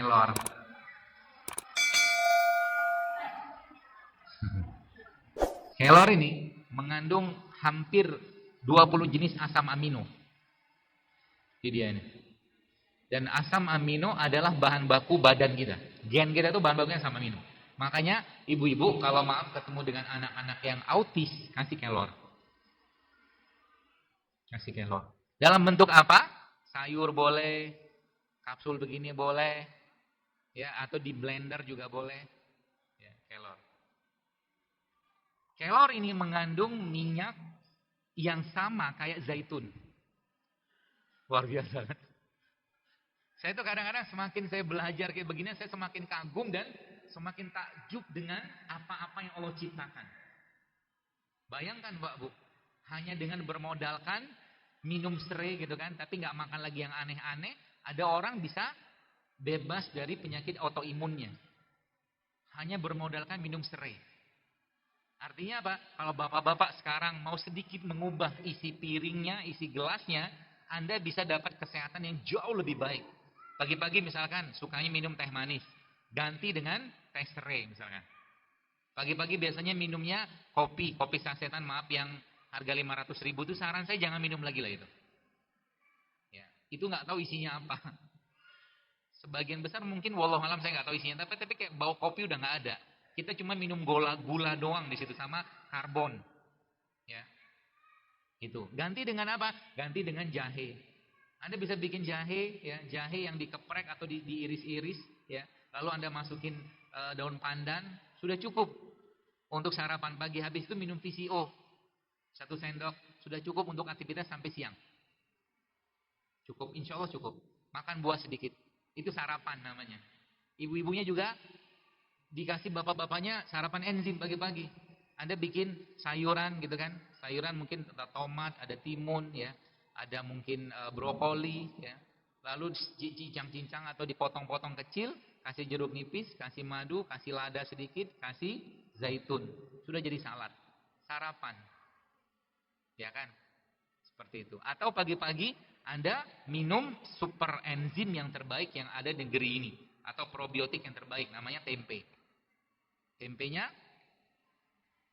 kelor. Kelor ini mengandung hampir 20 jenis asam amino. Ini dia ini. Dan asam amino adalah bahan baku badan kita. Gen kita itu bahan bakunya asam amino. Makanya ibu-ibu kalau maaf ketemu dengan anak-anak yang autis, kasih kelor. Kasih kelor. Dalam bentuk apa? Sayur boleh, kapsul begini boleh, ya, atau di blender juga boleh. Ya, kelor. Kelor ini mengandung minyak yang sama kayak zaitun. Luar biasa kan? Saya tuh kadang-kadang semakin saya belajar kayak begini, saya semakin kagum dan semakin takjub dengan apa-apa yang Allah ciptakan. Bayangkan Mbak Bu, hanya dengan bermodalkan minum serai gitu kan, tapi nggak makan lagi yang aneh-aneh, ada orang bisa bebas dari penyakit autoimunnya. Hanya bermodalkan minum serai. Artinya apa? Kalau bapak-bapak sekarang mau sedikit mengubah isi piringnya, isi gelasnya, Anda bisa dapat kesehatan yang jauh lebih baik. Pagi-pagi misalkan sukanya minum teh manis, ganti dengan teh serai misalkan. Pagi-pagi biasanya minumnya kopi sasetan maaf yang harga 500.000 itu saran saya jangan minum lagi lah itu. Ya, itu nggak tahu isinya apa. Sebagian besar mungkin wallahualam saya nggak tahu isinya, tapi kayak bau kopi udah nggak ada. Kita cuma minum gula doang di situ sama karbon. Ya. Itu. Ganti dengan apa? Ganti dengan jahe. Anda bisa bikin jahe, ya, jahe yang dikeprek atau diiris-iris, ya. Lalu Anda masukin daun pandan, sudah cukup untuk sarapan pagi. Habis itu minum VCO 1 sendok, sudah cukup untuk aktivitas sampai siang. Cukup, insya Allah cukup. Makan buah sedikit, itu sarapan namanya. Ibu-ibunya juga dikasih bapak-bapaknya sarapan enzim pagi-pagi. Anda bikin sayuran gitu kan. Sayuran mungkin ada tomat, ada timun ya. Ada mungkin brokoli ya. Lalu cincang-cincang atau dipotong-potong kecil, kasih jeruk nipis, kasih madu, kasih lada sedikit, kasih zaitun. Sudah jadi salad. Sarapan. Ya kan? Seperti itu. Atau pagi-pagi Anda minum super enzim yang terbaik yang ada di negeri ini. Atau probiotik yang terbaik, namanya tempe. Tempenya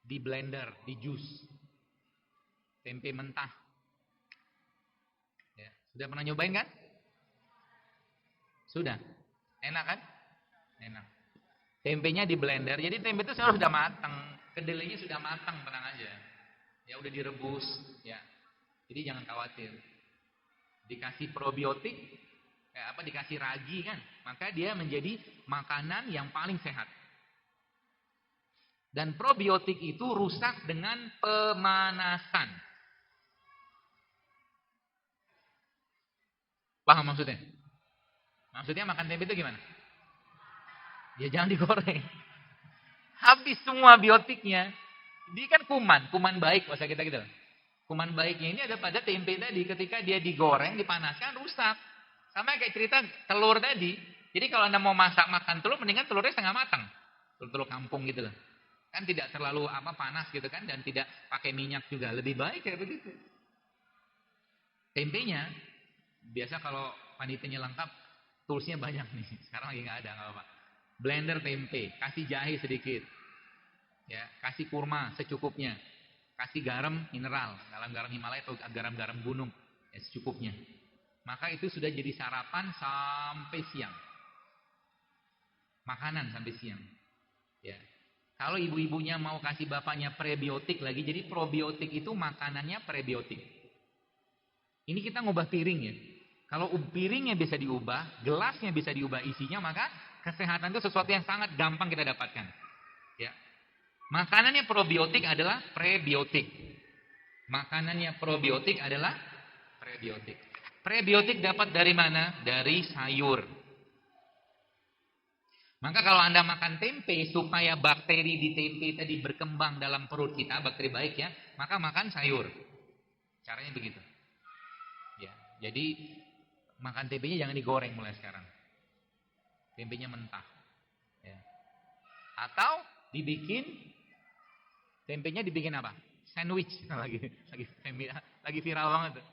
di blender, di jus. Tempe mentah. Ya. Sudah pernah nyobain kan? Sudah. Enak kan? Enak. Tempenya di blender. Jadi tempe itu sudah matang. Kedelainya sudah matang, tenang aja. Ya udah direbus. Ya. Jadi jangan khawatir. Dikasih probiotik, dikasih ragi kan? Maka dia menjadi makanan yang paling sehat. Dan probiotik itu rusak dengan pemanasan. Paham maksudnya? Maksudnya makan tempe itu gimana? Ya jangan digoreng. Habis semua biotiknya. Dia kan kuman baik bahasa kita gitu. Kuman baiknya ini ada pada tempe tadi. Ketika dia digoreng, dipanaskan, rusak. Sama kayak cerita telur tadi. Jadi kalau Anda mau makan telur, mendingan telurnya setengah matang. Telur kampung gitu loh. Kan tidak terlalu panas gitu kan, dan tidak pakai minyak juga, lebih baik kayak begitu. Tempenya biasa kalau panitianya lengkap, toolsnya banyak nih. Sekarang lagi nggak ada, nggak apa-apa. Blender tempe, kasih jahe sedikit, ya, kasih kurma secukupnya, kasih garam mineral, garam Himalaya atau garam gunung, ya secukupnya. Maka itu sudah jadi sarapan sampai siang, makanan sampai siang, ya. Kalau ibu-ibunya mau kasih bapaknya prebiotik lagi, jadi probiotik itu makanannya prebiotik. Ini kita ngubah piring ya. Kalau piringnya bisa diubah, gelasnya bisa diubah isinya, maka kesehatan itu sesuatu yang sangat gampang kita dapatkan. Ya. Makanannya probiotik adalah prebiotik. Makanannya probiotik adalah prebiotik. Prebiotik dapat dari mana? Dari sayur. Maka kalau Anda makan tempe supaya bakteri di tempe tadi berkembang dalam perut kita, bakteri baik ya, maka makan sayur. Caranya begitu. Ya, jadi makan tempenya jangan digoreng mulai sekarang. Tempenya mentah. Ya. Atau tempenya dibikin apa? Sandwich lagi viral banget tuh.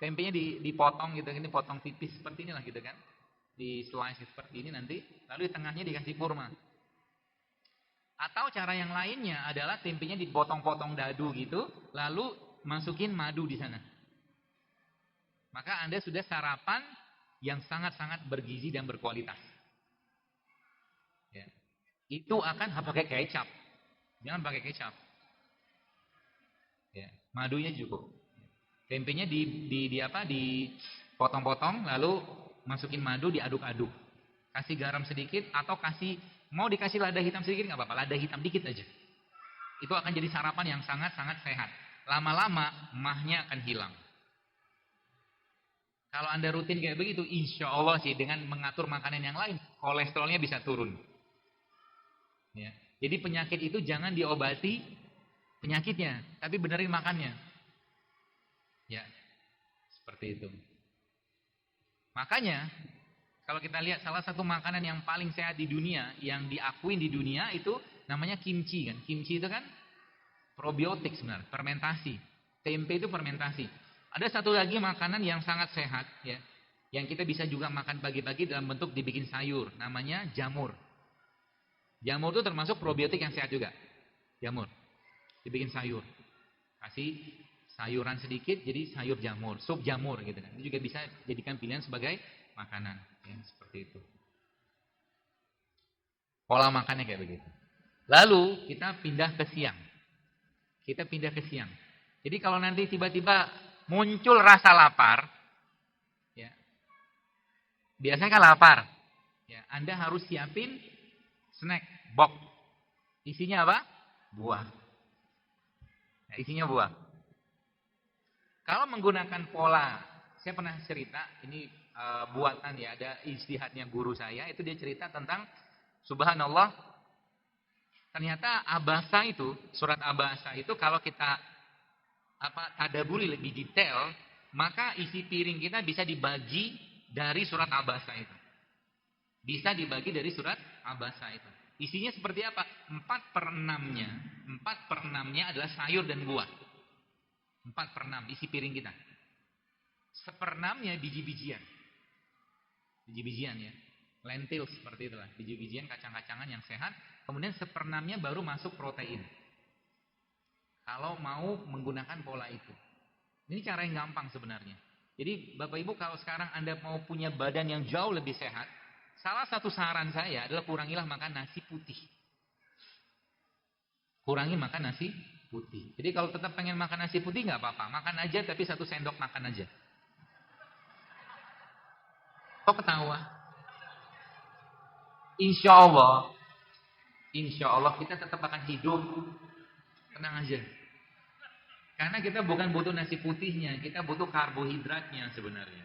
Tempenya dipotong gitu, ini potong tipis seperti inilah gitu kan. di slice seperti ini nanti, lalu di tengahnya dikasih kurma. Atau cara yang lainnya adalah tempenya dipotong-potong dadu gitu, lalu masukin madu di sana. Maka Anda sudah sarapan yang sangat-sangat bergizi dan berkualitas. Ya. Itu akan pakai kecap. Jangan pakai kecap. Ya. Madunya cukup. Tempenya dipotong-potong, lalu masukin madu, diaduk-aduk. Kasih garam sedikit atau mau dikasih lada hitam sedikit nggak apa-apa, lada hitam dikit aja. Itu akan jadi sarapan yang sangat-sangat sehat. Lama-lama mahnya akan hilang. Kalau Anda rutin kayak begitu, insya Allah sih dengan mengatur makanan yang lain, kolesterolnya bisa turun. Ya. Jadi penyakit itu jangan diobati penyakitnya, tapi benerin makannya. Ya, seperti itu. Makanya, kalau kita lihat salah satu makanan yang paling sehat di dunia, yang diakuin di dunia itu namanya kimchi kan. Kimchi itu kan probiotik sebenarnya, fermentasi. Tempe itu fermentasi. Ada satu lagi makanan yang sangat sehat ya, yang kita bisa juga makan pagi-pagi dalam bentuk dibikin sayur, namanya jamur. Jamur itu termasuk probiotik yang sehat juga. Jamur. Dibikin sayur. Kasih sayuran sedikit jadi sayur jamur, sup jamur gitu kan. Ini juga bisa jadikan pilihan sebagai makanan ya, seperti itu. Pola makannya kayak begitu. Lalu kita pindah ke siang. Jadi kalau nanti tiba-tiba muncul rasa lapar, ya, biasanya kan lapar, ya, Anda harus siapin snack box. Isinya apa? Buah. Nah, isinya buah. Kalau menggunakan pola, saya pernah cerita, ini buatan ya, ada ijtihadnya guru saya, itu dia cerita tentang, subhanallah, ternyata Abasa itu, surat Abasa itu kalau kita tadaburi lebih detail, maka isi piring kita bisa dibagi dari surat Abasa itu. Bisa dibagi dari surat Abasa itu. Isinya seperti apa? 4/6-nya. 4/6-nya adalah sayur dan buah. 4/6 isi piring kita. 1/6-nya biji-bijian. Biji-bijian ya. Lentil seperti itulah. Biji-bijian, kacang-kacangan yang sehat. Kemudian 1/6-nya baru masuk protein. Kalau mau menggunakan pola itu. Ini cara yang gampang sebenarnya. Jadi Bapak Ibu kalau sekarang Anda mau punya badan yang jauh lebih sehat, salah satu saran saya adalah kurangilah makan nasi putih. Kurangi makan nasi putih. Jadi kalau tetap pengen makan nasi putih nggak apa-apa. Makan aja tapi 1 sendok makan aja. Kok ketawa? Insya Allah kita tetap akan hidup. Tenang aja. Karena kita bukan butuh nasi putihnya, kita butuh karbohidratnya sebenarnya.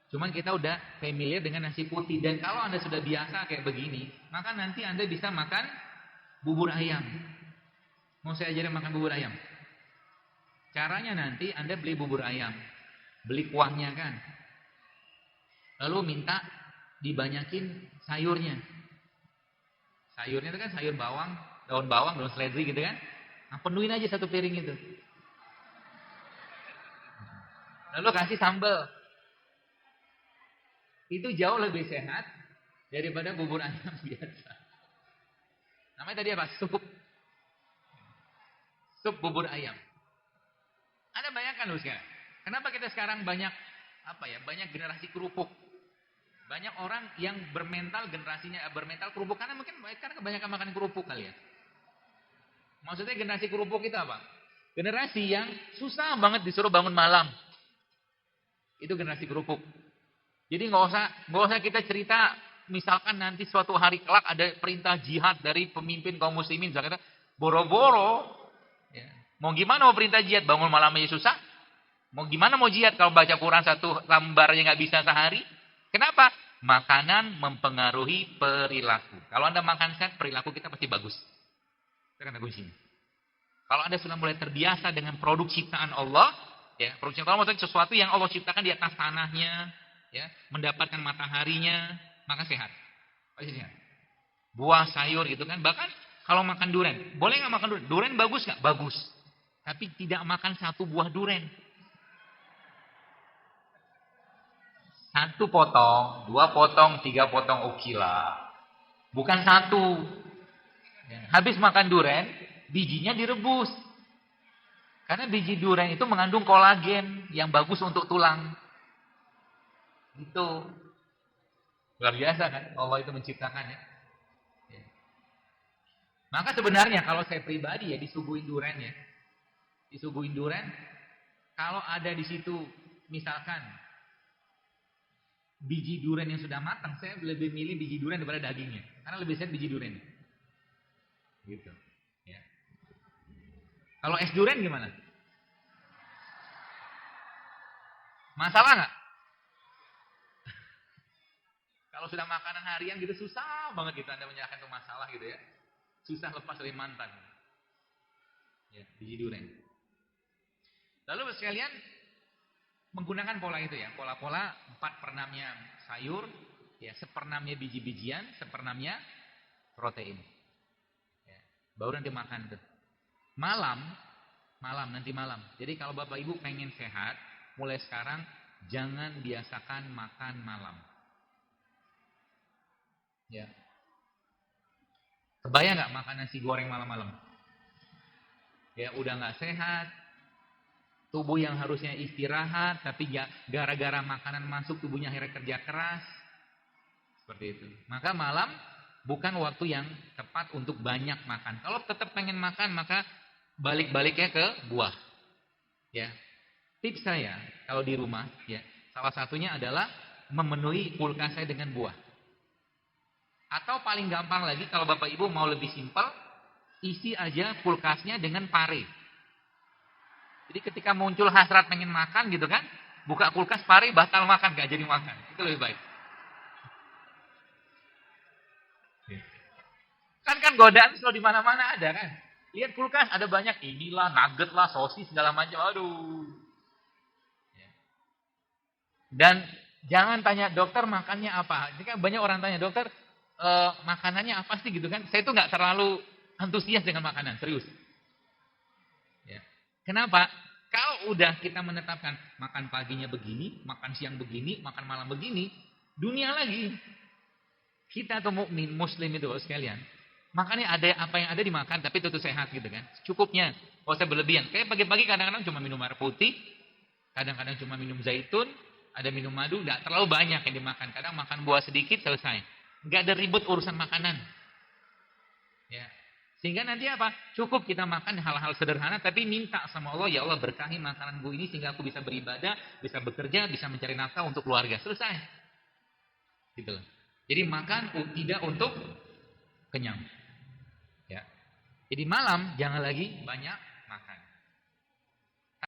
Cuman kita udah familiar dengan nasi putih. Dan kalau Anda sudah biasa kayak begini, maka nanti Anda bisa makan bubur ayam. Mau saya ajarin makan bubur ayam? Caranya nanti Anda beli bubur ayam. Beli kuahnya kan. Lalu minta dibanyakin sayurnya. Sayurnya itu kan sayur bawang, daun seledri gitu kan. Nah, penuhin aja 1 piring itu. Lalu kasih sambal. Itu jauh lebih sehat daripada bubur ayam biasa. Namanya tadi apa? Sup bubur ayam. Anda bayangkan loh sekarang. Kenapa kita sekarang banyak generasi kerupuk. Banyak orang yang bermental kerupuk karena kebanyakan makan kerupuk kali ya. Maksudnya generasi kerupuk itu apa? Generasi yang susah banget disuruh bangun malam. Itu generasi kerupuk. Jadi nggak usah kita cerita, misalkan nanti suatu hari kelak ada perintah jihad dari pemimpin kaum muslimin, misalkan boro-boro, ya. Mau gimana mau perintah jihad, bangun malam aja susah? Mau gimana mau jihad kalau baca Quran 1 lembar aja nggak bisa sehari? Kenapa? Makanan mempengaruhi perilaku. Kalau Anda makan sehat, perilaku kita pasti bagus. Itu kata kuncinya. Kalau Anda sudah mulai terbiasa dengan produk ciptaan Allah, ya, produk ciptaan Allah maksudnya sesuatu yang Allah ciptakan di atas tanahnya, ya, mendapatkan mataharinya, maka sehat. Pasti sehat. Buah, sayur gitu kan. Bahkan kalau makan durian, boleh nggak makan durian? Durian bagus nggak? Bagus. Tapi tidak makan 1 buah durian. 1 potong, 2 potong, 3 potong oke lah. Bukan 1. Ya, habis makan durian, bijinya direbus. Karena biji durian itu mengandung kolagen yang bagus untuk tulang. Itu luar biasa kan Allah itu menciptakan ya. Ya. Maka sebenarnya kalau saya pribadi ya disuguhin durian ya. Disuguhin durian, kalau ada di situ misalkan biji durian yang sudah matang, saya lebih milih biji durian daripada dagingnya. Karena lebih sehat biji durian. Gitu. Ya. Kalau es durian gimana? Masalah nggak? Kalau sudah makanan harian gitu susah banget gitu Anda menyalahkan itu masalah gitu ya. Susah lepas dari mantan. Ya, biji durian. Lalu sekalian menggunakan pola itu ya, pola-pola 4/6-nya sayur, ya 1/6-nya biji-bijian, 1/6-nya protein. Ya, baru nanti makan tuh. Malam nanti malam. Jadi kalau Bapak Ibu pengen sehat, mulai sekarang jangan biasakan makan malam. Ya. Kebayang nggak makan nasi goreng malam-malam? Ya udah nggak sehat. Tubuh yang harusnya istirahat, tapi gara-gara makanan masuk tubuhnya akhirnya kerja keras. Seperti itu. Maka malam bukan waktu yang tepat untuk banyak makan. Kalau tetap pengen makan, maka balik-baliknya ke buah. Ya. Tips saya kalau di rumah, ya salah satunya adalah memenuhi kulkas saya dengan buah. Atau paling gampang lagi kalau Bapak Ibu mau lebih simpel, isi aja kulkasnya dengan pare. Jadi ketika muncul hasrat pengen makan gitu kan, buka kulkas pare batal makan, gak jadi makan. Itu lebih baik. Kan godaan selalu di mana-mana ada kan. Lihat kulkas ada banyak inilah, nugget lah, sosis segala macam. Aduh. Dan jangan tanya dokter makannya apa. Jadi kan banyak orang tanya dokter makanannya apa sih gitu kan. Saya itu nggak terlalu antusias dengan makanan, serius. Ya. Kenapa? Kalau udah kita menetapkan makan paginya begini, makan siang begini, makan malam begini, dunia lagi. Kita tuh mukmin muslim itu sekalian. Makannya ada apa yang ada dimakan tapi tentu sehat gitu kan. Cukupnya. Kalau saya berlebihan. Kayak pagi-pagi kadang-kadang cuma minum air putih, kadang-kadang cuma minum zaitun, ada minum madu, nggak terlalu banyak yang dimakan. Kadang makan buah sedikit selesai. Nggak ada ribut urusan makanan. Ya. Sehingga nanti apa? Cukup kita makan hal-hal sederhana tapi minta sama Allah, ya Allah berkahi makananku ini sehingga aku bisa beribadah, bisa bekerja, bisa mencari nafkah untuk keluarga. Selesai. Gitu loh. Jadi makan tidak untuk kenyang. Ya. Jadi malam jangan lagi banyak